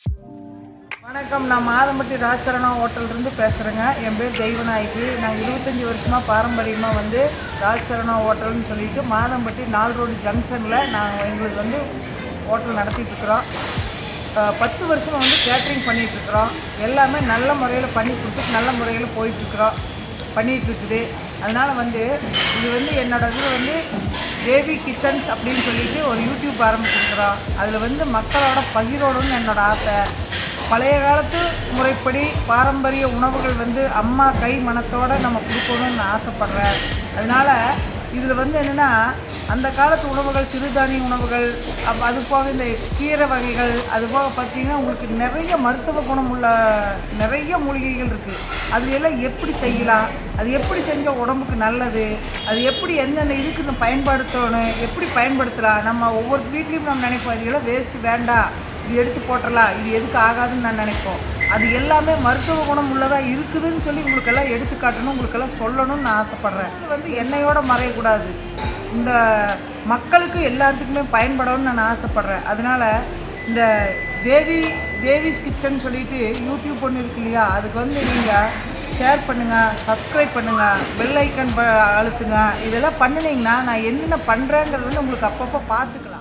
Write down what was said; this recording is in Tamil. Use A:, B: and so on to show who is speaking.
A: வணக்கம். நான் மாதம்பட்டி ராஜசரணா ஹோட்டல்லேருந்து பேசுகிறேங்க. என் பேர் தெய்வநாயகி. நாங்கள் 25 வருஷமாக பாரம்பரியமாக ராஜசரணா ஹோட்டல்னு சொல்லிட்டு மாதம்பட்டி 4 ரோடு ஜங்ஷனில் நாங்கள் எங்களுக்கு ஹோட்டல் நடத்திட்டுருக்குறோம். 10 வருஷமாக கேட்ரிங் பண்ணிகிட்ருக்குறோம். எல்லாமே நல்ல முறையில் பண்ணி கொடுத்துட்டு நல்ல முறையில் போயிட்டுருக்குறோம், பண்ணிகிட்ருக்குது. அதனால் இது என்னோட இது தேவி கிச்சன்ஸ் அப்படின்னு சொல்லிட்டு ஒரு யூடியூப் ஆரம்பிச்சிருக்கிறோம். அதில் மக்களோட பகிரோடுன்னு என்னோடய ஆசை. பழைய காலத்து முறைப்படி பாரம்பரிய உணவுகள் அம்மா கை மனத்தோடு நம்ம கொடுக்கணும்னு நான் ஆசைப்பட்றேன். அதனால் இதில் என்னென்னா அந்த காலத்து உணவுகள், சிறுதானிய உணவுகள், அது போக இந்த கீரை வகைகள், அது போக பார்த்திங்கன்னா உங்களுக்கு நிறைய மருத்துவ குணம் உள்ள நிறைய மூலிகைகள் இருக்குது. அது எல்லாம் எப்படி செய்யலாம், அது எப்படி செஞ்சால் உடம்புக்கு நல்லது, அது எப்படி எந்தெந்த இதுக்கு பயன்படுத்தணும், எப்படி பயன்படுத்தலாம். நம்ம ஒவ்வொரு வீட்லேயும் நம்ம நினைப்போம் இதெல்லாம் வேஸ்ட்டு வேண்டாம், இது எடுத்து போட்டுடலாம், இது எதுக்கு ஆகாதுன்னு நான் நினைப்போம். அது எல்லாமே மருத்துவ குணம் உள்ளதாக இருக்குதுன்னு சொல்லி உங்களுக்கெல்லாம் எடுத்துக்காட்டணும், உங்களுக்கெல்லாம் சொல்லணும்னு நான் ஆசைப்பட்றேன். இது என்னையோட மறையக்கூடாது, இந்த மக்களுக்கு எல்லாத்துக்குமே பயன்படணும்னு நான் ஆசைப்பட்றேன். அதனால் இந்த தேவிஸ் கிச்சன் சொல்லிட்டு யூடியூப் ஒன்று இருக்கு இல்லையா, அதுக்கு நீங்கள் ஷேர் பண்ணுங்கள், சப்ஸ்கிரைப் பண்ணுங்கள், பெல் ஐக்கன் அழுத்துங்க. இதெல்லாம் பண்ணினீங்கன்னா நான் என்னென்ன பண்ணுறேங்கிறது உங்களுக்கு அப்பப்போ பார்த்துக்கலாம்.